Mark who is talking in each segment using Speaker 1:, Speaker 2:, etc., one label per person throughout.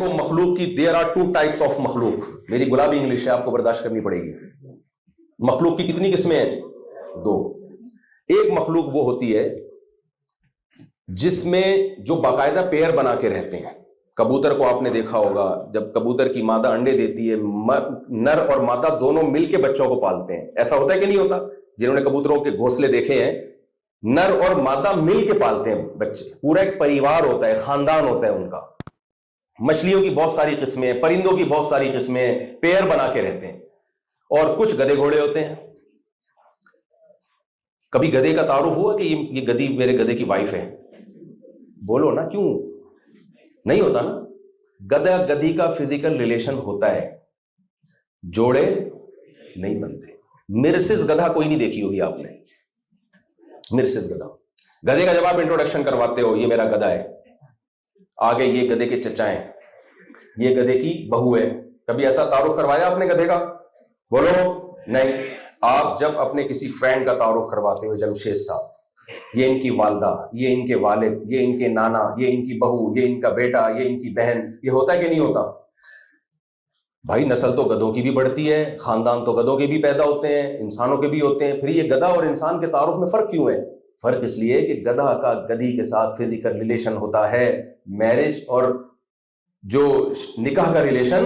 Speaker 1: دیکھو مخلوق کی there are two types of مخلوق. میری گلابی انگلش ہے، آپ کو برداشت کرنی پڑے گی. مخلوق کی کتنی قسمیں ہیں؟ دو. ایک مخلوق وہ ہوتی ہے جس میں جو باقاعدہ پیر بنا کے رہتے ہیں. کبوتر کو آپ نے دیکھا ہوگا، جب کبوتر کی مادہ انڈے دیتی ہے، نر اور مادہ دونوں مل کے بچوں کو پالتے ہیں. ایسا ہوتا ہے کہ نہیں ہوتا؟ جنہوں نے کبوتروں کے گھونسلے دیکھے ہیں، نر اور مادہ مل کے پالتے ہیں بچے. پورا ایک پریوار ہوتا ہے، خاندان ہوتا ہے ان کا. مچھلیوں کی بہت ساری قسمیں، پرندوں کی بہت ساری قسمیں، پیر بنا کے رہتے ہیں. اور کچھ گدھے گھوڑے ہوتے ہیں. کبھی گدھے کا تعارف ہوا کہ یہ گدھی میرے گدھے کی وائف ہے؟ بولو نا، کیوں نہیں ہوتا نا؟ گدھا گدھی کا فزیکل ریلیشن ہوتا ہے، جوڑے نہیں بنتے. مرسز گدھا کوئی نہیں دیکھی ہوگی آپ نے. مرسز گدھا، گدھے کا جب آپ انٹروڈکشن کرواتے ہو، یہ میرا گدھا ہے، آگے یہ گدھے کے چچا ہیں، یہ گدھے کی بہو ہے. کبھی ایسا تعارف کروایا آپ نے گدھے کا؟ بولو نہیں. آپ جب اپنے کسی فرینڈ کا تعارف کرواتے ہو، جمشید صاحب، یہ ان کی والدہ، یہ ان کے والد، یہ ان کے نانا، یہ ان کی بہو، یہ ان کا بیٹا، یہ ان کی بہن، یہ ہوتا ہے کہ نہیں ہوتا؟ بھائی نسل تو گدھوں کی بھی بڑھتی ہے، خاندان تو گدھوں کے بھی پیدا ہوتے ہیں، انسانوں کے بھی ہوتے ہیں. پھر یہ گدھا اور انسان کے تعارف میں فرق کیوں ہے؟ فرق اس لیے کہ گدھا کا گدھی کے ساتھ فزیکل ریلیشن ہوتا ہے، میرج اور جو نکاح کا ریلیشن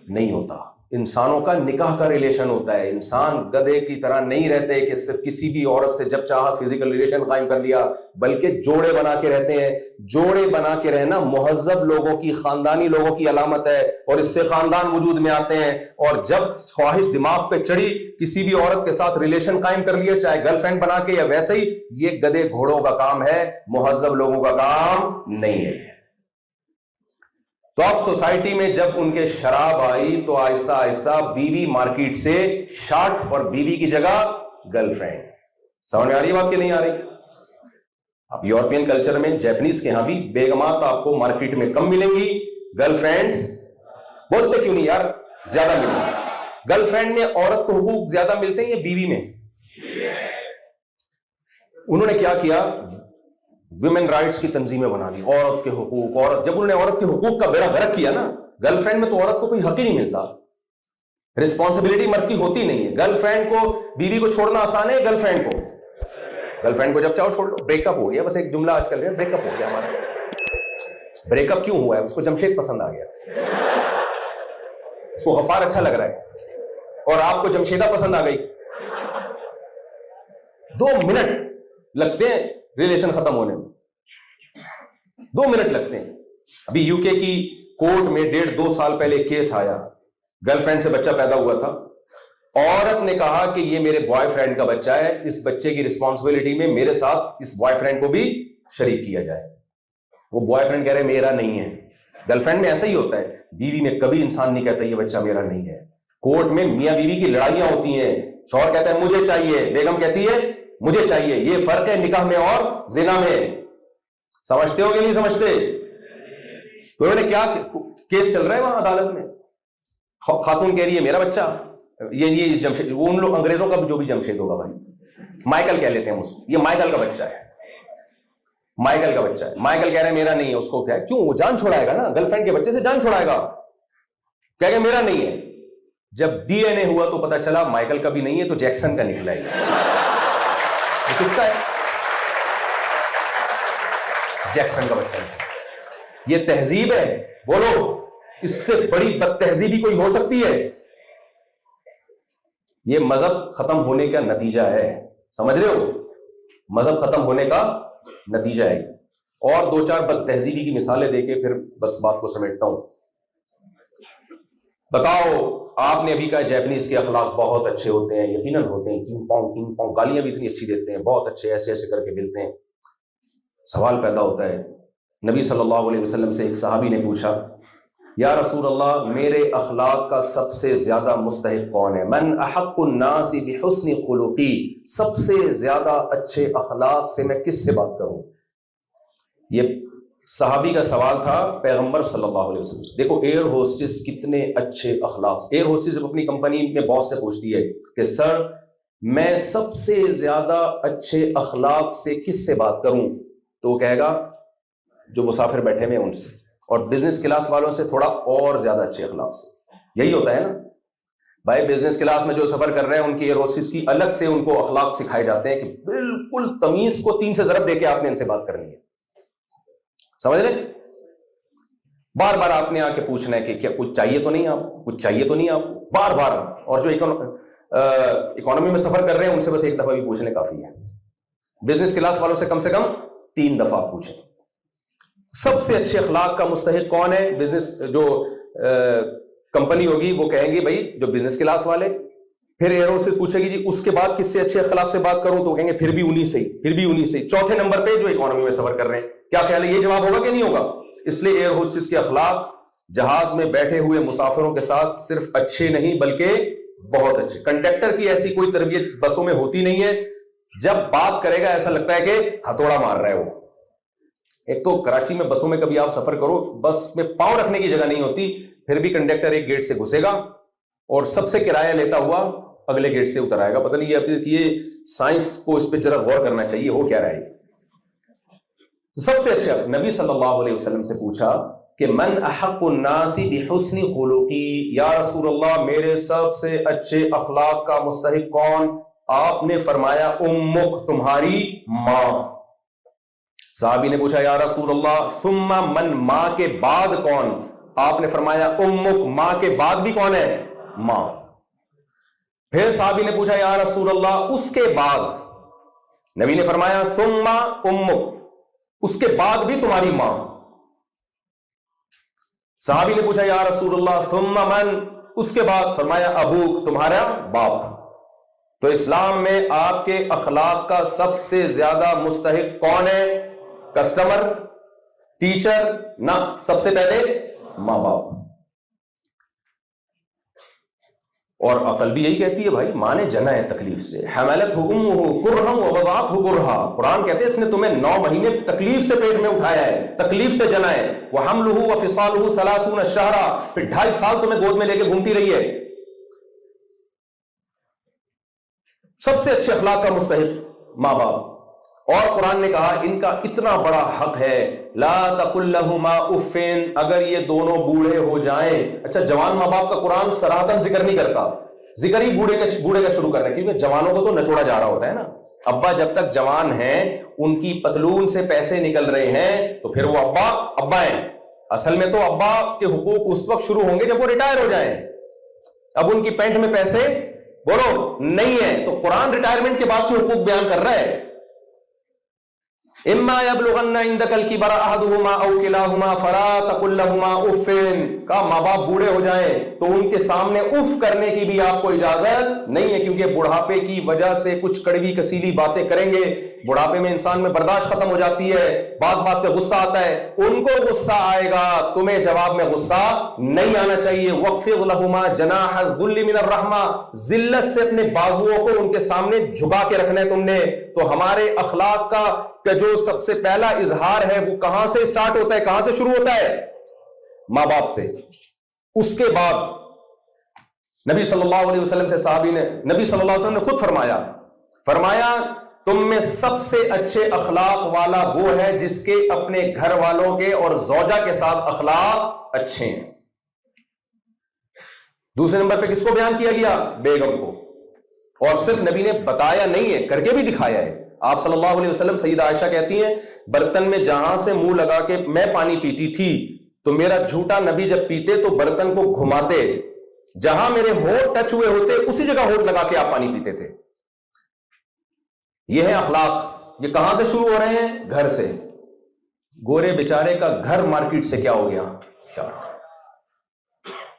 Speaker 1: نہیں ہوتا. انسانوں کا نکاح کا ریلیشن ہوتا ہے. انسان گدھے کی طرح نہیں رہتے کہ صرف کسی بھی عورت سے جب چاہا فزیکل ریلیشن قائم کر لیا، بلکہ جوڑے بنا کے رہتے ہیں. جوڑے بنا کے رہنا مہذب لوگوں کی، خاندانی لوگوں کی علامت ہے، اور اس سے خاندان وجود میں آتے ہیں. اور جب خواہش دماغ پہ چڑھی، کسی بھی عورت کے ساتھ ریلیشن قائم کر لیا، چاہے گرل فرینڈ بنا کے یا ویسے ہی، یہ گدھے گھوڑوں کا کام ہے، مہذب لوگوں کا کام نہیں ہے. تو اب سوسائٹی میں جب ان کے شراب آئی تو آہستہ آہستہ بیوی مارکیٹ سے شارٹ اور بیوی کی جگہ گرل فرینڈ. سمجھ میں آ رہی ہے بات کہ نہیں آ رہی؟ اب یورپین کلچر میں، جیپنیز کے ہاں بھی بیگمات آپ کو مارکیٹ میں کم ملیں گی، گرل فرینڈز بولتے کیوں نہیں یار زیادہ ملیں گی. گرل فرینڈ میں عورت کو حقوق زیادہ ملتے ہیں یا بیوی میں؟ انہوں نے کیا کیا؟ ویمن رائٹس کی تنظیمیں بنا لی، عورت کے حقوق. عورت جب انہوں نے عورت کے حقوق کا بیڑا غرق کیا نا، گرل فرینڈ میں تو عورت کو کوئی حق ہی نہیں ملتا، رسپانسبلٹی مرد کی ہوتی نہیں ہے. گرل فرینڈ کو، بیوی کو چھوڑنا آسان ہے، گرل فرینڈ کو جب چاہو چھوڑ لو. بریک اپ ہو گیا، بس ایک جملہ آج کل ہے، بریک اپ ہو گیا ہمارا. بریک اپ کیوں ہوا ہے؟ اس کو جمشید پسند آ گیا، اس کو غفار اچھا لگ رہا ہے، اور آپ کو جمشیدہ پسند آ گئی. 2 منٹ لگتے ہیں ریلیشن ختم ہونے میں، 2 منٹ لگتے ہیں. ابھی یو کے کی کورٹ میں 1.5-2 سال پہلے کیس آیا، گرل فرینڈ سے بچہ پیدا ہوا تھا. عورت نے کہا کہ یہ میرے بوائے فرینڈ کا بچہ ہے، اس بچے کی رسپانسبلٹی میں میرے ساتھ اس بوائے فرینڈ کو بھی شریک کیا جائے. وہ بوائے فرینڈ کہہ رہے میرا نہیں ہے. گرل فرینڈ میں ایسا ہی ہوتا ہے، بیوی میں کبھی انسان نہیں کہتا یہ بچہ میرا نہیں ہے. کورٹ میں میاں بیوی کی لڑائیاں ہوتی ہیں، شوہر کہتا ہے مجھے چاہیے، بیگم کہتی ہے مجھے چاہیے. یہ فرق ہے نکاح میں اور زنا میں. سمجھتے ہو کہ نہیں سمجھتے؟ تو انہوں نے کیا، کیس چل رہا ہے وہاں عدالت میں، خاتون کہہ رہی ہے میرا بچہ، یہ جمشید، وہ ان لوگ انگریزوں کا جو بھی جمشید ہوگا بھائی، مائیکل کہہ لیتے ہیں اس کو، یہ مائیکل کا بچہ ہے، مائیکل کا بچہ ہے. مائیکل کہہ رہے ہیں میرا نہیں ہے. اس کو کیا ہے، کیوں؟ وہ جان چھوڑائے گا نا، گرل فرینڈ کے بچے سے جان چھوڑائے گا، کہہ کہ میرا نہیں ہے. جب ڈی این اے ہوا تو پتا چلا مائیکل کا بھی نہیں ہے، تو جیکسن کا نکلا ہے. یہ کس کا ہے؟ جیکسن کا بچہ ہے. یہ تہذیب ہے؟ بولو، اس سے بڑی بد تہذیبی کوئی ہو سکتی ہے؟ یہ مذہب ختم ہونے کا نتیجہ ہے، سمجھ رہے ہو؟ مذہب ختم ہونے کا نتیجہ ہے. اور 2-4 بد تہذیبی کی مثالیں دے کے پھر بس بات کو سمیٹتا ہوں. بتاؤ، آپ نے ابھی کہا جیپنیز کے اخلاق بہت اچھے ہوتے ہیں، یقیناً ہوتے ہیں، کنگ پونگ، گالیاں بھی اتنی اچھی دیتے ہیں، بہت اچھے، ایسے ایسے کر کے ملتے ہیں. سوال پیدا ہوتا ہے، نبی صلی اللہ علیہ وسلم سے ایک صحابی نے پوچھا، یا رسول اللہ، میرے اخلاق کا سب سے زیادہ مستحق کون ہے؟ من احق الناس بحسن خلقی، سب سے زیادہ اچھے اخلاق سے میں کس سے بات کروں؟ یہ صحابی کا سوال تھا پیغمبر صلی اللہ علیہ وسلم سے. دیکھو ایئر ہوسٹس کتنے اچھے اخلاق. ایئر ہوسٹس جب اپنی کمپنی میں باس سے پوچھتی ہے کہ سر میں سب سے زیادہ اچھے اخلاق سے کس سے بات کروں، تو وہ کہے گا جو مسافر بیٹھے ہوئے ان سے. اور بزنس کلاس والوں سے تھوڑا اور زیادہ اچھے اخلاق سے. یہی ہوتا ہے نا بھائی, بزنس کلاس میں جو سفر کر رہے ہیں ان کی ایئر ہوسٹس کی الگ سے ان کو اخلاق سکھائے جاتے ہیں کہ بالکل تمیز کو 3 سے ضرب دے کے آپ نے ان سے بات کرنی ہے. سمجھ رہے؟ بار بار آپ نے آ کے پوچھنا ہے کہ کیا کچھ چاہیے تو نہیں, آپ کچھ چاہیے تو نہیں آپ بار بار. اور جو اکانومی میں سفر کر رہے ہیں ان سے بس ایک دفعہ بھی پوچھنے کافی ہے. بزنس کلاس والوں سے کم 3 دفعہ پوچھیں. سب سے اچھے اخلاق کا مستحق کون ہے؟ بزنس جو کمپنی ہوگی وہ کہیں گے بھائی جو بزنس کلاس والے. پھر ایئر ہوسٹس پوچھے گی جی اس کے بعد کس سے اچھے اخلاق سے بات کروں, تو کہیں گے پھر بھی انہی سے ہی, پھر بھی انہی سے ہی. چوتھے نمبر پہ جو اکانومی میں سفر کر رہے ہیں. کیا خیال ہے یہ جواب ہوگا کہ نہیں ہوگا؟ اس لیے ایئر ہوسٹس کے اخلاق جہاز میں بیٹھے ہوئے مسافروں کے ساتھ صرف اچھے نہیں بلکہ بہت اچھے. کنڈکٹر کی ایسی کوئی تربیت بسوں میں ہوتی نہیں ہے, جب بات کرے گا ایسا لگتا ہے کہ ہتھوڑا مار رہا ہے وہ. ایک تو کراچی میں بسوں میں کبھی آپ سفر کرو, بس میں پاؤں رکھنے کی جگہ نہیں ہوتی, پھر بھی کنڈکٹر ایک گیٹ سے گھسے گا اور سب سے کرایہ لیتا ہوا اگلے گیٹ سے اتر آئے گا. پتہ نہیں یہ سائنس کو اس پہ ذرا غور کرنا چاہیے, ہو کیا رہا ہے. سب سے اچھا نبی صلی اللہ علیہ وسلم سے پوچھا کہ من احق الناس بحسن خلقی, یا رسول اللہ میرے سب سے اچھے اخلاق کا مستحق کون؟ آپ نے فرمایا امک, تمہاری ماں. صحابی نے پوچھا یا رسول اللہ ثم من, ماں کے بعد کون؟ آپ نے فرمایا امک, ماں کے بعد بھی کون ہے؟ ماں. پھر صحابی نے پوچھا یا رسول اللہ اس کے بعد؟ نبی نے فرمایا ثم امک, اس کے بعد بھی تمہاری ماں. صحابی نے پوچھا یا رسول اللہ ثم من, اس کے بعد؟ فرمایا ابوک, تمہارا باپ. تو اسلام میں آپ کے اخلاق کا سب سے زیادہ مستحق کون ہے؟ کسٹمر, ٹیچر نہ, سب سے پہلے ماں باپ. اور عقل بھی یہی کہتی ہے بھائی, ماں نے جنا ہے تکلیف سے. حملتہ امہ کرہا ووضعتہ کرہا, قرآن کہتے ہیں اس نے تمہیں 9 مہینے تکلیف سے پیٹ میں اٹھایا ہے, تکلیف سے جنا ہے. وحملہ وفصالہ 30 شہرا, پھر 2.5 سال تمہیں گود میں لے کے گھومتی رہی ہے. سب سے اچھے اخلاق کا مستحق ماں باپ. اور قرآن نے کہا ان کا اتنا بڑا حق ہے, لا تقل لہما اف, اگر یہ دونوں بوڑھے ہو جائیں. اچھا جوان ماں باپ کا قرآن صراحتاً ذکر نہیں کرتا, ذکر ہی بوڑھے کا شروع کر رہے ہیں, کیونکہ جوانوں کو تو نچوڑا جا رہا ہوتا ہے نا. ابا جب تک جوان ہیں, ان کی پتلون سے پیسے نکل رہے ہیں, تو پھر وہ ابا ہیں. اصل میں تو ابا کے حقوق اس وقت شروع ہوں گے جب وہ ریٹائر ہو جائیں. اب ان کی پینٹ میں پیسے بولو نہیں ہے, تو قرآن ریٹائرمنٹ کے بعد کے حقوق بیان کر رہا ہے. اما یبلغن عندک الکبر احدہما او کلاہما فلا تقل لہما اف, کا ماں باپ بوڑھے ہو جائیں تو ان کے سامنے اف کرنے کی بھی آپ کو اجازت نہیں ہے, کیونکہ بڑھاپے کی وجہ سے کچھ کڑوی کسیلی باتیں کریں گے. بڑھاپے میں انسان میں برداشت ختم ہو جاتی ہے, بات بات پہ غصہ آتا ہے. ان کو غصہ آئے گا, تمہیں جواب میں غصہ نہیں آنا چاہیے. واخفض لہما جناح الذل من الرحمہ, ذلت سے اپنے بازوؤں کو ان کے سامنے جھکا کے رکھنا ہے تم نے. تو ہمارے اخلاق کا جو سب سے پہلا اظہار ہے وہ کہاں سے سٹارٹ ہوتا ہے, کہاں سے شروع ہوتا ہے؟ ماں باپ سے. اس کے بعد نبی صلی اللہ علیہ وسلم سے صحابی نے, نبی صلی اللہ علیہ وسلم نے خود فرمایا تم میں سب سے اچھے اخلاق والا وہ ہے جس کے اپنے گھر والوں کے اور زوجہ کے ساتھ اخلاق اچھے ہیں. دوسرے نمبر پہ کس کو بیان کیا گیا؟ بیگم کو. اور صرف نبی نے بتایا نہیں ہے, کر کے بھی دکھایا ہے. آپ صلی اللہ علیہ وسلم, سیدہ عائشہ کہتی ہیں برتن میں جہاں سے منہ لگا کے میں پانی پیتی تھی تو میرا جھوٹا نبی جب پیتے تو برتن کو گھماتے, جہاں میرے ہونٹ ٹچ ہوئے ہوتے اسی جگہ ہونٹ لگا کے آپ پانی پیتے تھے. یہ ہے اخلاق. یہ کہاں سے شروع ہو رہے ہیں؟ گھر سے. گورے بیچارے کا گھر مارکیٹ سے کیا ہو گیا؟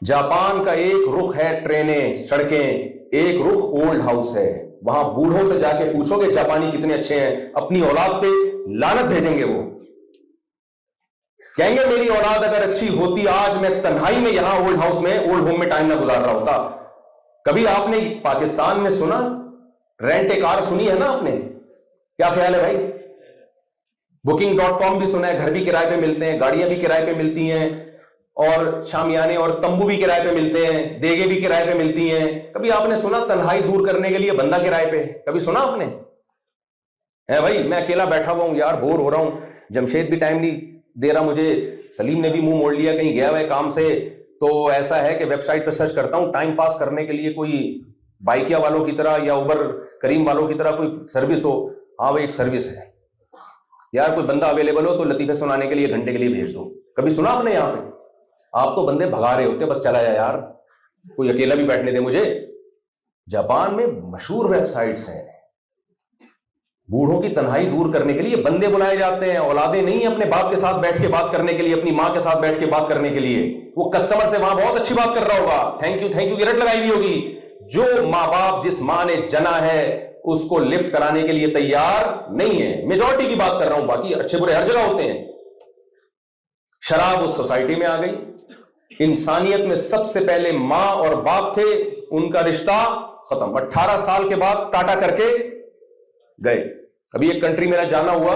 Speaker 1: جاپان کا ایک رخ ہے ٹرینیں, سڑکیں, ایک رخ اولڈ ہاؤس ہے. وہاں بوڑھوں سے جا کے پوچھو کہ جاپانی کتنے اچھے ہیں, اپنی اولاد پہ لعنت بھیجیں گے. وہ کہیں گے میری اولاد اگر اچھی ہوتی آج میں تنہائی میں یہاں اولڈ ہاؤس میں, اولڈ ہوم میں ٹائم نہ گزار رہا ہوتا. کبھی آپ نے پاکستان میں سنا رینٹ اے کار سنی ہے نا آپ نے؟ کیا خیال ہے بھائی؟ booking.com بھی سنا ہے, گھر بھی کرائے پہ ملتے ہیں, گاڑیاں بھی کرائے پہ ملتی ہیں, اور شامیانے اور تمبو بھی کرائے پہ ملتے ہیں, دیگیں بھی کرائے پہ ملتی ہیں. کبھی آپ نے سنا تنہائی دور کرنے کے لیے بندہ کرائے پہ؟ کبھی سنا آپ نے؟ بھائی میں اکیلا بیٹھا ہوا ہوں یار, بور ہو رہا ہوں, جمشید بھی ٹائم نہیں دے رہا مجھے. سلیم نے بھی منہ موڑ لیا, کہیں گیا ہوا ہے کام سے, تو ایسا ہے کہ ویب سائٹ پہ سرچ کرتا ہوں ٹائم پاس کرنے کے لیے کوئی بائکیا والوں کی طرح یا اوبر کریم والوں کی طرح کوئی سروس ہو. ہاں بھائی ایک سروس ہے یار, کوئی بندہ اویلیبل ہو تو لطیفے سنانے کے لیے گھنٹے کے لیے بھیج دو. کبھی سنا آپ نے یہاں پہ؟ آپ تو بندے بھگا رہے ہوتے, بس چلا جائے یار, کوئی اکیلا بھی بیٹھنے دے مجھے. جاپان میں مشہور ویب سائٹس ہیں, بوڑھوں کی تنہائی دور کرنے کے لیے بندے بلائے جاتے ہیں, اولادیں نہیں اپنے باپ کے ساتھ بیٹھ کے بات کرنے کے لیے, اپنی ماں کے ساتھ بیٹھ کے بات کرنے کے لیے. وہ کسٹمر سے وہاں بہت اچھی بات کر رہا ہوگا, تھینک یو کی رٹ لگائی ہوئی ہوگی. جو ماں باپ جس ماں نے جنا ہے اس کو لفٹ کرانے کے لیے تیار نہیں ہے. میجورٹی کی بات کر رہا ہوں, باقی اچھے برے ہر جگہ ہوتے ہیں. شراب اس سوسائٹی میں آ گئی. انسانیت میں سب سے پہلے ماں اور باپ تھے, ان کا رشتہ ختم. 18 سال کے بعد ٹاٹا کر کے گئے. ابھی ایک کنٹری میرا جانا ہوا,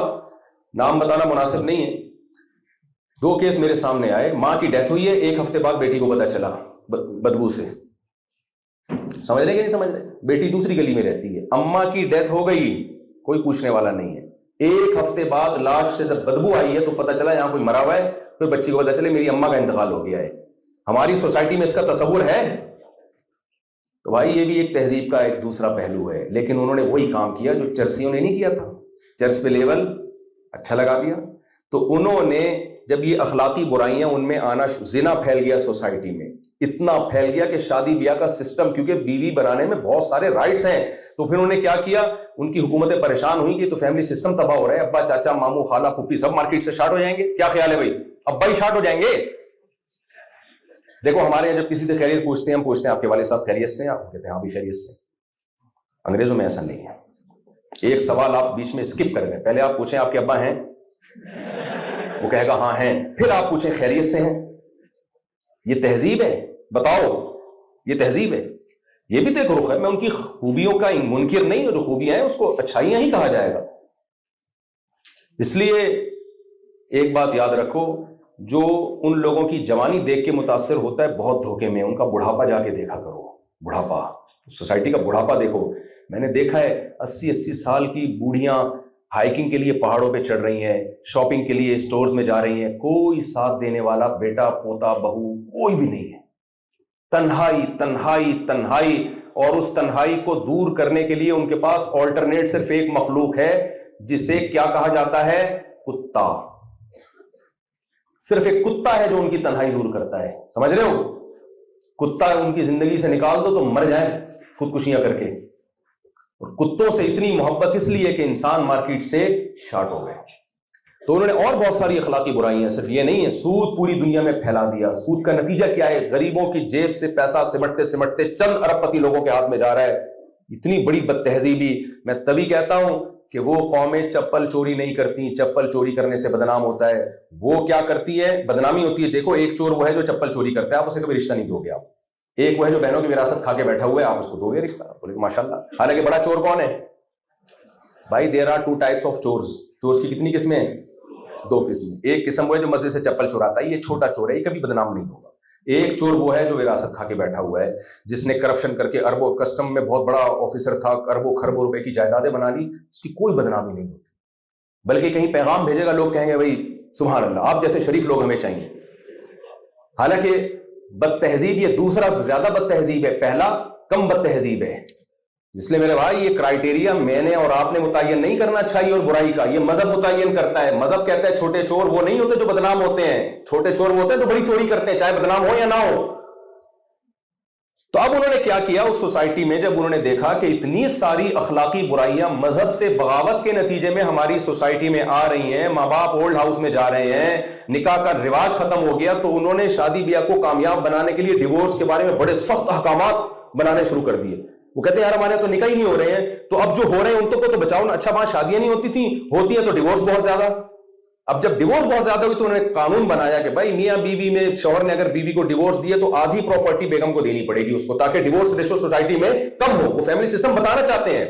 Speaker 1: نام بتانا مناسب نہیں ہے, 2 کیس میرے سامنے آئے. ماں کی ڈیتھ ہوئی ہے, 1 ہفتے بعد بیٹی کو پتا چلا بدبو سے. سمجھ رہے کہ نہیں سمجھ رہے؟ بیٹی دوسری گلی میں رہتی ہے, اماں کی ڈیتھ ہو گئی, کوئی پوچھنے والا نہیں ہے. 1 ہفتے بعد لاش سے جب بدبو آئی ہے تو پتا چلا یہاں کوئی مرا ہوا ہے. پھر بچی کو پتا چلے میری اماں کا انتقال ہو گیا ہے. ہماری سوسائٹی میں اس کا تصور ہے. تو بھائی یہ بھی ایک تہذیب کا ایک دوسرا پہلو ہے. لیکن انہوں نے وہی کام کیا جو چرسیوں نے نہیں کیا تھا. چرس پہ لیول اچھا لگا دیا. تو انہوں نے جب یہ اخلاقی برائیاں ان میں آنا, زنا پھیل گیا سوسائٹی میں, اتنا پھیل گیا کہ شادی بیاہ کا سسٹم, کیونکہ بیوی بنانے میں بہت سارے رائٹس ہیں, تو پھر انہوں نے کیا کیا, ان کی حکومتیں پریشان ہوئی کہ تو فیملی سسٹم تباہ ہو رہا ہے, ابا چاچا ماموں خالہ پھوپھی سب مارکیٹ سے شارٹ ہو جائیں گے. کیا خیال ہے بھائی, ابا ہی شارٹ ہو جائیں گے؟ دیکھو ہمارے یہاں جب کسی سے خیریت پوچھتے ہیں, ہم پوچھتے ہیں آپ کے والد صاحب خیریت سے ہیں؟ آپ کہتے ہیں ہاں بھی خیریت سے. انگریزوں میں ایسا نہیں ہے. ایک سوال آپ بیچ میں اسکپ کر گئے. پہلے آپ پوچھیں آپ کے ابا ہیں, وہ کہے گا ہاں ہیں, پھر آپ پوچھیں خیریت سے ہیں. یہ تہذیب ہے؟ بتاؤ, یہ تہذیب ہے؟ یہ بھی تو ایک رخ ہے. میں ان کی خوبیوں کا منکر نہیں ہوں, جو خوبیاں ہیں اس کو اچھائیاں ہی کہا جائے گا. اس لیے ایک بات یاد رکھو, جو ان لوگوں کی جوانی دیکھ کے متاثر ہوتا ہے بہت دھوکے میں, ان کا بڑھاپا جا کے دیکھا کرو. بڑھاپا, سوسائٹی کا بڑھاپا دیکھو. میں نے دیکھا ہے 80 سال کی بوڑھیاں ہائیکنگ کے لیے پہاڑوں پہ چڑھ رہی ہیں, شاپنگ کے لیے سٹورز میں جا رہی ہیں, کوئی ساتھ دینے والا بیٹا پوتا بہو کوئی بھی نہیں ہے. تنہائی تنہائی تنہائی. اور اس تنہائی کو دور کرنے کے لیے ان کے پاس آلٹرنیٹ صرف ایک مخلوق ہے, جسے کیا کہا جاتا ہے؟ کتا. صرف ایک کتا ہے جو ان کی تنہائی دور کرتا ہے. سمجھ رہے ہو؟ کتا ان کی زندگی سے نکال دو تو مر جائیں خودکشیاں کر کے. اور کتوں سے اتنی محبت اس لیے کہ انسان مارکیٹ سے شارٹ ہو گئے. تو انہوں نے اور بہت ساری اخلاقی برائیاں, صرف یہ نہیں ہے. سود پوری دنیا میں پھیلا دیا. سود کا نتیجہ کیا ہے؟ غریبوں کی جیب سے پیسہ سمٹتے سمٹتے چند ارب پتی لوگوں کے ہاتھ میں جا رہا ہے. اتنی بڑی بد تہذیبی. میں تبھی کہتا ہوں کہ وہ قومیں چپل چوری نہیں کرتی, چپل چوری کرنے سے بدنام ہوتا ہے. وہ کیا کرتی ہے؟ بدنامی ہوتی ہے. دیکھو ایک چور وہ ہے جو چپل چوری کرتا ہے, آپ اسے کبھی رشتہ نہیں دو گے. آپ ایک وہ ہے جو بہنوں کی وراثت کھا کے بیٹھا ہوا ہے, آپ اس کو دو گے رشتہ؟ بولے ماشاء اللہ. حالانکہ بڑا چور کون ہے بھائی؟ دیر آر 2 types of چورز. چورز کی کتنی قسمیں ہیں؟ 2 قسمیں. ایک قسم وہ ہے جو مسجد سے چپل چوراتا ہے, یہ چھوٹا چور ہے, یہ کبھی بدنام نہیں ہوگا. ایک چور وہ ہے جو وراثت کھا کے بیٹھا ہوا ہے, جس نے کرپشن کر کے اربوں, کسٹم میں بہت بڑا آفیسر تھا, اربوں خربوں روپے کی جائیدادیں بنا لی, اس کی کوئی بدنامی نہیں ہوتی. بلکہ کہیں پیغام بھیجے گا, لوگ کہیں گے بھائی سبحان اللہ, آپ جیسے شریف لوگ ہمیں چاہیے. حالانکہ بد تہذیب یہ دوسرا زیادہ بد تہذیب ہے, پہلا کم بد تہذیب ہے. اس لیے میرے بھائی یہ کرائیٹیریا میں نے اور آپ نے متعین نہیں کرنا اچھائی اور برائی کا, یہ مذہب متعین کرتا ہے. مذہب کہتا ہے چھوٹے چور وہ نہیں ہوتے جو بدنام ہوتے ہیں, چھوٹے چور وہ ہوتے ہیں جو بڑی چوری کرتے ہیں, چاہے بدنام ہو یا نہ ہو. تو اب انہوں نے کیا کیا اس سوسائٹی میں, جب انہوں نے دیکھا کہ اتنی ساری اخلاقی برائیاں مذہب سے بغاوت کے نتیجے میں ہماری سوسائٹی میں آ رہی ہیں, ماں باپ اولڈ ہاؤس میں جا رہے ہیں, نکاح کا رواج ختم ہو گیا, تو انہوں نے شادی بیاہ کو کامیاب بنانے کے لیے ڈیورس کے بارے میں بڑے سخت احکامات بنانے شروع کر دیے. وہ کہتے ہیں یار ہمارے تو نکاح ہی نہیں ہو رہے ہیں, تو اب جو ہو رہے ہیں ان کو تو بچاؤ نا. اچھا وہاں شادیاں نہیں ہوتی تھیں, ہوتی ہیں تو ڈیورس بہت زیادہ. اب جب ڈیورس بہت زیادہ ہوئی تو انہوں نے قانون بنایا کہ بھائی میاں بیوی میں شوہر نے اگر بیوی کو ڈیورس دیا تو آدھی پراپرٹی بیگم کو دینی پڑے گی اس کو, تاکہ ڈیورس ریشو سوسائٹی میں کم ہو. وہ فیملی سسٹم بتانا چاہتے ہیں.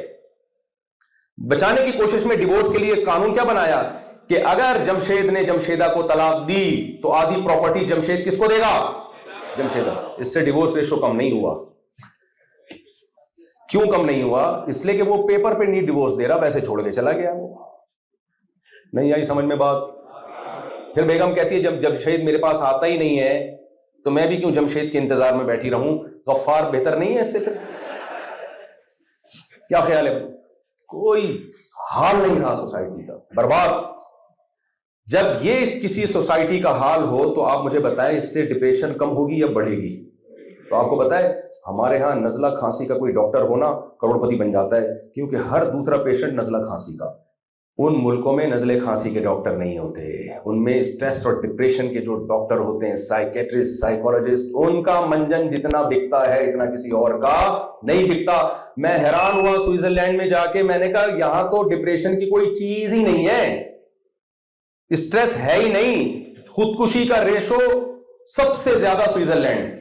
Speaker 1: بچانے کی کوشش میں ڈیورس کے لیے قانون کیا بنایا کہ اگر جمشید نے جمشیدہ کو طلاق دی تو آدھی پراپرٹی جمشید کس کو دے گا؟ جمشیدہ. اس سے ڈیورس ریشو کم نہیں ہوا. کیوں کم نہیں ہوا؟ اس لیے کہ وہ پیپر پہ نہیں ڈیورس دے رہا, ویسے چھوڑ کے چلا گیا. وہ نہیں آئی سمجھ میں بات؟ پھر بیگم کہتی ہے جب جمشید میرے پاس آتا ہی نہیں ہے تو میں بھی کیوں جمشید کے انتظار میں بیٹھی رہوں, غفار بہتر نہیں ہے اس سے؟ پھر کیا خیال ہے؟ کوئی حال نہیں رہا سوسائٹی کا, برباد. جب یہ کسی سوسائٹی کا حال ہو تو آپ مجھے بتائیں اس سے ڈپریشن کم ہوگی یا بڑھے گی؟ تو آپ کو بتائیں ہمارے ہاں نزلہ کھانسی کا کوئی ڈاکٹر ہونا کروڑ پتی بن جاتا ہے, کیونکہ ہر دوسرا پیشنٹ نزلہ کھانسی کا. ان ملکوں میں نزلے کھانسی کے ڈاکٹر نہیں ہوتے, ان میں اسٹریس اور ڈپریشن کے جو ڈاکٹر ہوتے ہیں, سائیکیٹرسٹ, سائیکولوجسٹ, ان کا منجن جتنا بکتا ہے اتنا کسی اور کا نہیں بکتا. میں حیران ہوا سوئٹزرلینڈ میں جا کے, میں نے کہا یہاں تو ڈپریشن کی کوئی چیز ہی نہیں ہے, اسٹریس ہے ہی نہیں. خودکشی کا ریشو سب سے زیادہ سوئٹزرلینڈ.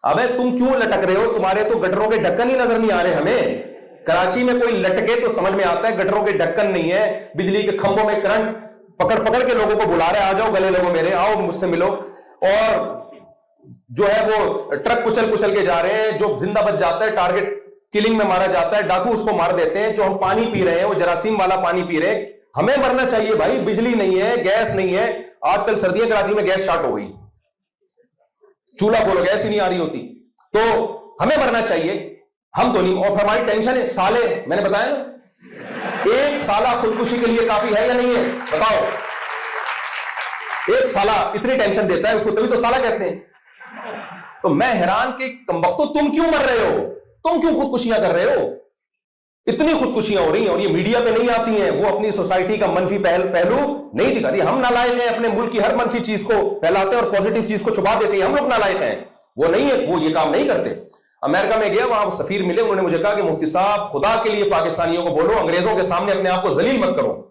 Speaker 1: ابے تم کیوں لٹک رہے ہو؟ تمہارے تو گٹروں کے ڈھکن ہی نظر نہیں آ رہے ہمیں. کراچی میں کوئی لٹکے تو سمجھ میں آتا ہے, گٹروں کے ڈھکن نہیں ہے, بجلی کے کھمبوں میں کرنٹ پکڑ پکڑ کے لوگوں کو بلا رہے, آ جاؤ گلے لگو میرے, آؤ مجھ سے ملو. اور جو ہے وہ ٹرک کچل کچل کے جا رہے ہیں, جو زندہ بچ جاتا ہے ٹارگٹ کلنگ میں مارا جاتا ہے, ڈاکو اس کو مار دیتے ہیں. جو ہم پانی پی رہے ہیں وہ جراثیم والا پانی پی رہے ہیں. ہمیں مرنا چاہیے بھائی, بجلی نہیں ہے, گیس نہیں ہے. آج کل سردیاں کراچی میں گیس شارٹ ہو گئی, چولہا بولو گیس ہی نہیں آ رہی ہوتی. تو ہمیں مرنا چاہیے, ہم تو نہیں. اور ہماری ٹینشن ہے سالے, میں نے بتایا نا, ایک سالہ خودکشی کے لیے کافی ہے یا نہیں ہے؟ بتاؤ. ایک سالہ اتنی ٹینشن دیتا ہے اس کو, تبھی تو سالہ کہتے ہیں. تو میں حیران کہ کمبختو تم کیوں مر رہے ہو, تم کیوں خودکشیاں کر رہے ہو؟ اتنی خودکشیاں ہو رہی ہیں اور یہ میڈیا پہ نہیں آتی ہیں. وہ اپنی سوسائٹی کا منفی پہلو نہیں دکھاتی. ہم نالائق ہیں, اپنے ملک کی ہر منفی چیز کو پھیلاتے ہیں اور پوزیٹو چیز کو چھپا دیتے ہیں. ہم لوگ نالائق ہیں, وہ نہیں ہے, وہ یہ کام نہیں کرتے. امریکہ میں گیا, وہاں سفیر ملے, انہوں نے مجھے کہا کہ مفتی صاحب خدا کے لیے پاکستانیوں کو بولو, انگریزوں کے سامنے اپنے آپ کو ذلیل مت کرو,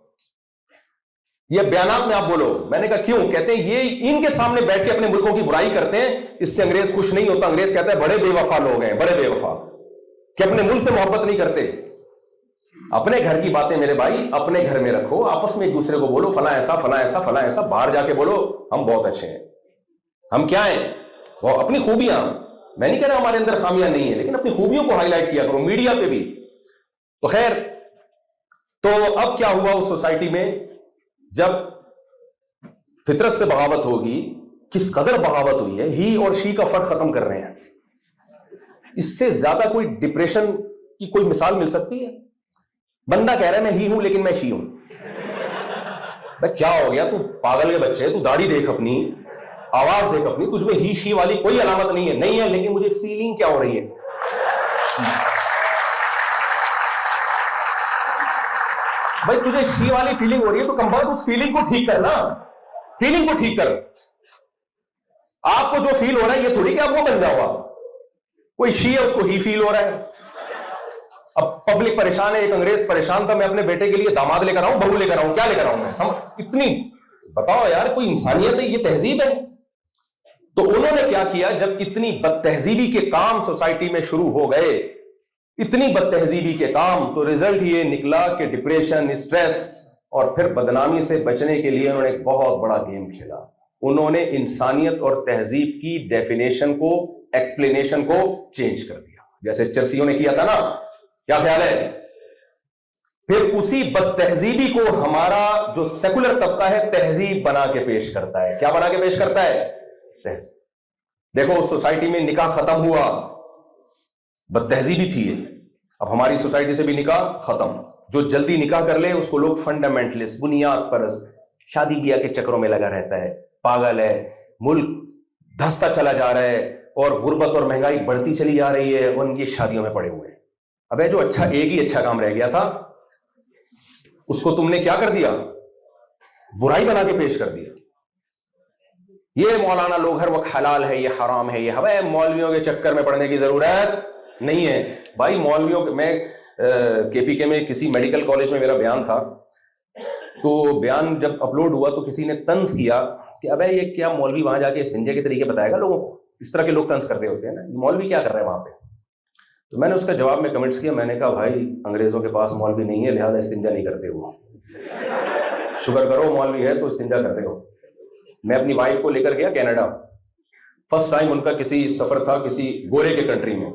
Speaker 1: یہ بیانات میں آپ بولو. میں نے کہا کیوں؟ کہتے ہیں یہ ان کے سامنے بیٹھ کے اپنے ملکوں کی برائی کرتے ہیں, اس سے انگریز خوش نہیں ہوتا. انگریز کہتا ہے بڑے بے وفا لوگ ہیں, بڑے بے وفا, کہ اپنے ملک سے محبت نہیں کرتے. اپنے گھر کی باتیں میرے بھائی اپنے گھر میں رکھو, آپس میں ایک دوسرے کو بولو فلاں ایسا فلاں ایسا فلاں ایسا. باہر جا کے بولو ہم بہت اچھے ہیں, ہم کیا ہیں, وہ اپنی خوبیاں. میں نہیں کہہ رہا ہمارے اندر خامیاں نہیں ہیں, لیکن اپنی خوبیوں کو ہائی لائٹ کیا کرو میڈیا پہ بھی. تو خیر, تو اب کیا ہوا اس سوسائٹی میں, جب فطرت سے بغاوت ہوگی, کس قدر بغاوت ہوئی ہے, ہی اور شی کا فرق ختم کر رہے ہیں. اس سے زیادہ کوئی ڈپریشن کی کوئی مثال مل سکتی ہے؟ بندہ کہہ رہا ہے میں ہی ہوں لیکن میں شی ہوں. بھائی کیا ہو گیا, تو پاگل کے بچے, تو داڑھی دیکھ اپنی, آواز دیکھ اپنی, تجھ میں ہی شی والی کوئی علامت نہیں ہے. نہیں ہے, لیکن مجھے فیلنگ کیا ہو رہی ہے, بھائی تجھے شی والی فیلنگ ہو رہی ہے تو کم بخت اس فیلنگ کو ٹھیک کرنا, فیلنگ کو ٹھیک کر. آپ کو جو فیل ہو رہا ہے یہ تھوڑی کہ آپ وہ بن جاؤ. کوئی شی ہے اس کو ہی فیل ہو رہا ہے. اب پبلک پریشان ہے, ایک انگریز پریشان تھا, میں اپنے بیٹے کے لیے داماد لے کر آؤں, بہو لے کر آؤں, کیا لے کر آؤں میں, اتنی بتاؤ یار, کوئی انسانیت ہے, یہ تہذیب ہے. تو انہوں نے کیا کیا, جب اتنی بد تہذیبی کے کام سوسائٹی میں شروع ہو گئے, اتنی بد تہذیبی کے کام, تو ریزلٹ یہ نکلا کہ ڈپریشن, اسٹریس اور پھر بدنامی سے بچنے کے لیے انہوں نے ایک بہت بڑا گیم کھیلا. انہوں نے انسانیت اور تہذیب کی ڈیفینیشن کو, ایکسپلینیشن کو چینج کر دیا, جیسے چرسیوں نے کیا تھا نا. کیا خیال ہے؟ پھر اسی بد تہذیبی کو ہمارا جو سیکولر طبقہ ہے تہذیب بنا کے پیش کرتا ہے. کیا بنا کے پیش کرتا ہے؟ تہذیب. دیکھو اس سوسائٹی میں نکاح ختم ہوا, بد تہذیبی تھی یہ. اب ہماری سوسائٹی سے بھی نکاح ختم. جو جلدی نکاح کر لے اس کو لوگ فنڈامنٹلسٹ, بنیاد پرست, شادی بیاہ کے چکروں میں لگا رہتا ہے, پاگل ہے, ملک دھستا چلا جا رہا ہے اور غربت اور مہنگائی بڑھتی چلی جا رہی ہے, اور ان کی شادیوں میں پڑے ہوئے ہیں. ابے جو اچھا, ایک ہی اچھا کام رہ گیا تھا, اس کو تم نے کیا کر دیا, برائی بنا کے پیش کر دیا. یہ مولانا لوگ ہر وقت حلال ہے, یہ حرام ہے, یہ ہے. مولویوں کے چکر میں پڑنے کی ضرورت نہیں ہے بھائی. مولویوں میں کے پی کے میں کسی میڈیکل کالج میں میرا بیان تھا, تو بیان جب اپلوڈ ہوا تو کسی نے طنز کیا کہ ابے یہ کیا مولوی وہاں جا کے استنجا کے طریقے بتائے گا لوگوں کو. اس طرح کے لوگ طنز کر رہے ہوتے ہیں نا, مولوی کیا کر رہے ہیں وہاں پہ. تو میں نے اس کا جواب میں کمنٹس کیا, میں نے کہا بھائی انگریزوں کے پاس مولوی نہیں ہے لہذا استنجا نہیں کرتے وہ, شکر کرو مولوی ہے تو استنجا کرتے ہو. میں اپنی وائف کو لے کر گیا کینیڈا, فرسٹ ٹائم ان کا کسی سفر تھا کسی گورے کے کنٹری میں,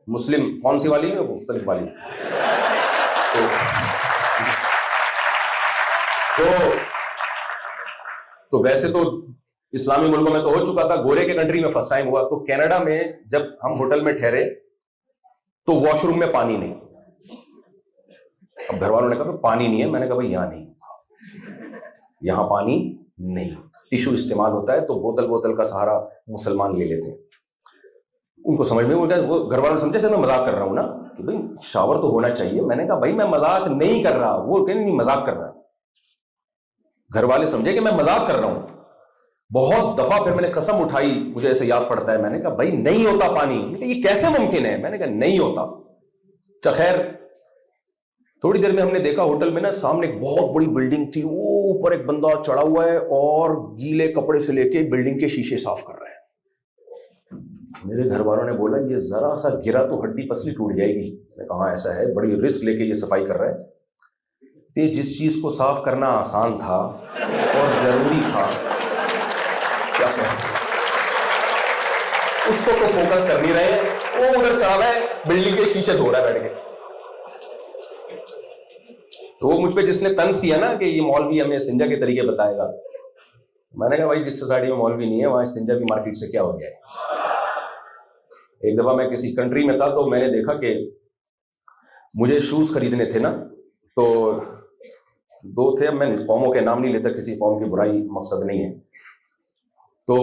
Speaker 1: مسلم کون سی والی ہے وہ, مختلف والی. تو تو ویسے تو اسلامی ملکوں میں تو ہو چکا تھا، گورے کے کنٹری میں فرسٹ ٹائم ہوا. تو کینیڈا میں جب ہم ہوٹل میں ٹھہرے تو واش روم میں پانی نہیں. اب گھر والوں نے کہا پانی نہیں ہے. میں نے کہا بھائی یہاں نہیں ہوتا، یہاں پانی نہیں ہوتا، ٹیشو استعمال ہوتا ہے. تو بوتل کا سہارا مسلمان لے لیتے ہیں. ان کو سمجھ میں وہ گھر والوں نے سمجھے سے میں مذاق کر رہا ہوں نا کہ بھائی شاور تو ہونا چاہیے. میں نے کہا بھائی میں مذاق نہیں کر رہا. وہ کہیں نہیں مذاق کر رہا. گھر والے سمجھے کہ میں مذاق کر رہا ہوں. بہت دفعہ پھر میں نے قسم اٹھائی، مجھے ایسے یاد پڑتا ہے، میں نے کہا بھائی نہیں ہوتا پانی. یہ کیسے ممکن ہے؟ میں نے کہا نہیں ہوتا. خیر تھوڑی دیر میں ہم نے دیکھا ہوٹل میں نا سامنے ایک بہت بڑی بلڈنگ تھی، اوپر ایک بندہ چڑھا ہوا ہے اور گیلے کپڑے سے لے کے بلڈنگ کے شیشے صاف کر رہا ہے. میرے گھر والوں نے بولا یہ ذرا سا گرا تو ہڈی پسلی ٹوٹ جائے گی. میں نے کہا ایسا ہے، بڑی رسک لے کے یہ صفائی کر رہا ہے. جس چیز کو صاف کرنا آسان تھا اور ضروری تھا، کیا اس کو تو فوکس کر نہیں رہے. وہ ادھر چڑھا رہا ہے بلڈنگ کے شیشے دھو رہا ہے بیٹھ کے. تو وہ مجھ پہ جس نے طنز کیا نا کہ یہ مولوی ہمیں استنجا کے طریقے بتائے گا، میں نے کہا بھائی جس سوسائٹی میں مولوی نہیں ہے وہاں استنجا کی مارکیٹ سے کیا ہو گیا ہے. ایک دفعہ میں کسی کنٹری میں تھا تو میں نے دیکھا کہ مجھے شوز خریدنے تھے نا، تو دو تھے، اب میں قوموں کے نام نہیں لیتا، کسی قوم کی برائی مقصد نہیں ہے. تو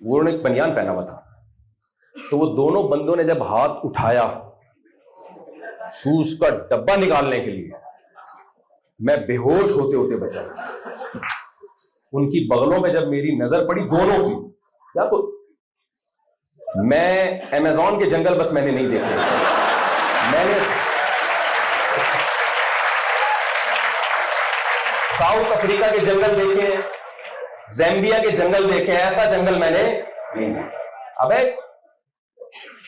Speaker 1: وہ نے ایک بنیان پہنا ہوا تھا، تو وہ دونوں بندوں نے جب ہاتھ اٹھایا شوز کا ڈبہ نکالنے کے لیے، میں بے ہوش ہوتے ہوتے بچا. ان کی بغلوں پہ جب میری نظر پڑی دونوں کی، یا تو میں امیزون کے جنگل بس میں نے نہیں دیکھے، میں نے ساؤتھ افریقہ کے جنگل دیکھے، زیمبیا کے جنگل دیکھے، ایسا جنگل میں نے نہیں دیکھا. ابے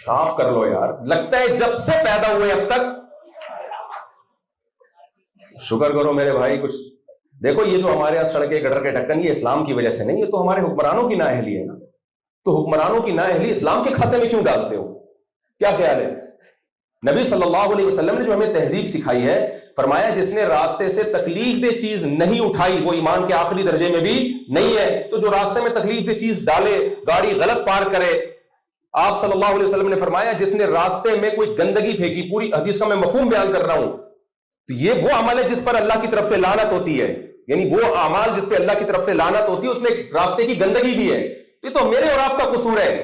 Speaker 1: صاف کر لو یار. لگتا ہے جب سے پیدا ہوئے اب تک. شکر کرو میرے بھائی. کچھ دیکھو یہ جو ہمارے یہاں سڑکیں گٹر کے ڈھکن، یہ اسلام کی وجہ سے نہیں، یہ تو ہمارے حکمرانوں کی نااہلی ہے نا. تو حکمرانوں کی نااہلی اسلام کے کھاتے میں کیوں ڈالتے ہو؟ کیا خیال ہے؟ نبی صلی اللہ علیہ وسلم نے جو ہمیں تہذیب سکھائی ہے، فرمایا جس نے راستے سے تکلیف دہ چیز نہیں اٹھائی وہ ایمان کے آخری درجے میں بھی نہیں ہے. تو جو راستے میں تکلیف دہ چیز ڈالے، گاڑی غلط پارک کرے، آپ صلی اللہ علیہ وسلم نے فرمایا جس نے راستے میں کوئی گندگی پھینکی، پوری حدیث کا میں مفہوم بیان کر رہا ہوں، تو یہ وہ عمل ہے جس پر اللہ کی طرف سے لعنت ہوتی ہے. یعنی وہ اعمال جس پہ اللہ کی طرف سے لعنت ہوتی ہے، اس میں راستے کی گندگی بھی ہے. یہ تو میرے اور آپ کا قصور ہے.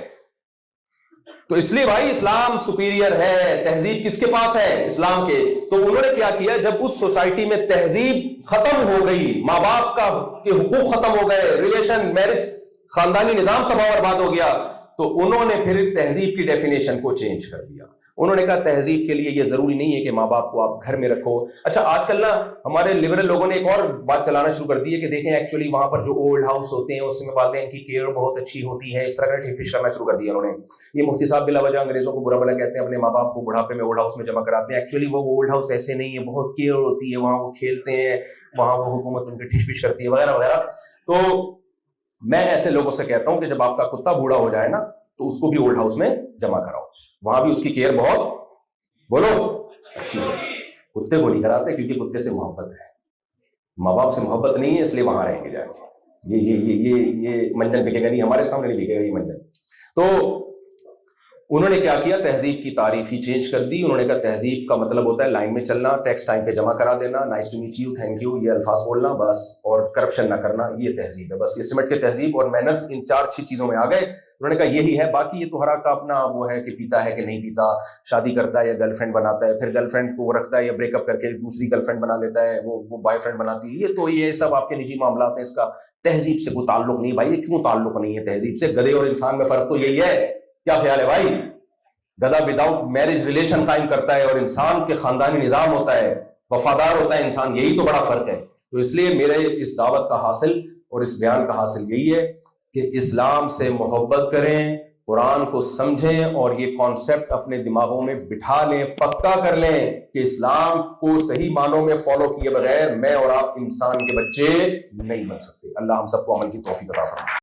Speaker 1: تو اس لیے بھائی اسلام سپیریئر ہے. تہذیب کس کے پاس ہے؟ اسلام کے. تو انہوں نے کیا کیا، جب اس سوسائٹی میں تہذیب ختم ہو گئی، ماں باپ کے حقوق ختم ہو گئے، ریلیشن، میرج، خاندانی نظام تباہ برباد ہو گیا، تو انہوں نے پھر تہذیب کی ڈیفینیشن کو چینج کر دیا. انہوں نے کہا تہذیب کے لیے یہ ضروری نہیں ہے کہ ماں باپ کو آپ گھر میں رکھو. اچھا آج کل نا ہمارے لبرل لوگوں نے ایک اور بات چلانا شروع کر دی ہے کہ دیکھیں ایکچولی وہاں پر جو اولڈ ہاؤس ہوتے ہیں اس میں والدین کی کیئر بہت اچھی ہوتی ہے. اس طرح کا ٹھیک کرنا شروع کر دیا انہوں نے. یہ مفتی صاحب بلا وجہ انگریزوں کو برا بلا کہتے ہیں، اپنے ماں باپ کو بڑھاپے میں اولڈ ہاؤس میں جمع کراتے ہیں. ایکچولی وہ اولڈ ہاؤس ایسے نہیں ہے، بہت کیئر ہوتی ہے، وہاں وہ کھیلتے ہیں، وہاں وہ حکومت ان کی ٹھش پش کرتی ہے وغیرہ وغیرہ. تو میں ایسے لوگوں سے کہتا ہوں کہ جب آپ کا کتا بوڑھا ہو جائے نا تو اس کو بھی اولڈ ہاؤس میں جمع کراؤ، وہاں بھی اس کی کیئر بہت بولو اچھی ہے. کتے کو نہیں کراتے کیونکہ کتے سے محبت ہے، ماں باپ سے محبت نہیں ہے، اس لیے وہاں رہیں گے جا کے. یہ منجن بکے گا نہیں، ہمارے سامنے نہیں بکے گا یہ منجن. تو انہوں نے کیا کیا، تہذیب کی تعریف ہی چینج کر دی. انہوں نے کہا تہذیب کا مطلب ہوتا ہے لائن میں چلنا، ٹیکس ٹائم پہ جمع کرا دینا، nice to meet you, thank you, یہ الفاظ بولنا بس، اور کرپشن نہ کرنا. یہ تہذیب ہے بس. یہ سمٹ کے تہذیب اور مینرز ان 4-6 چیزوں میں آ گئے. انہوں نے کہا یہی ہے. باقی یہ تو ہر کا اپنا وہ ہے کہ پیتا ہے کہ نہیں پیتا، شادی کرتا ہے یا گرل فرینڈ بناتا ہے، پھر گرل فرینڈ کو وہ رکھتا ہے یا بریک اپ کر کے دوسری گرل فرینڈ بنا لیتا ہے، وہ بوائے فرینڈ بناتی ہے. یہ سب آپ کے نجی معاملات ہیں، اس کا تہذیب سے کوئی تعلق نہیں. بھائی یہ کیوں تعلق نہیں ہے تہذیب سے؟ گدھے اور انسان میں فرق تو یہی ہے. کیا خیال ہے بھائی؟ گدھا وداؤٹ میرج ریلیشن قائم کرتا ہے اور انسان کے خاندانی نظام ہوتا ہے، وفادار ہوتا ہے انسان. یہی تو بڑا فرق ہے. تو اس لیے میرے اس دعوت کا حاصل اور اس بیان کا حاصل یہی ہے کہ اسلام سے محبت کریں، قرآن کو سمجھیں اور یہ کانسیپٹ اپنے دماغوں میں بٹھا لیں، پکا کر لیں کہ اسلام کو صحیح معنوں میں فالو کیے بغیر میں اور آپ انسان کے بچے نہیں بن سکتے. اللہ ہم سب کو عمل کی توفیق عطا فرمائے.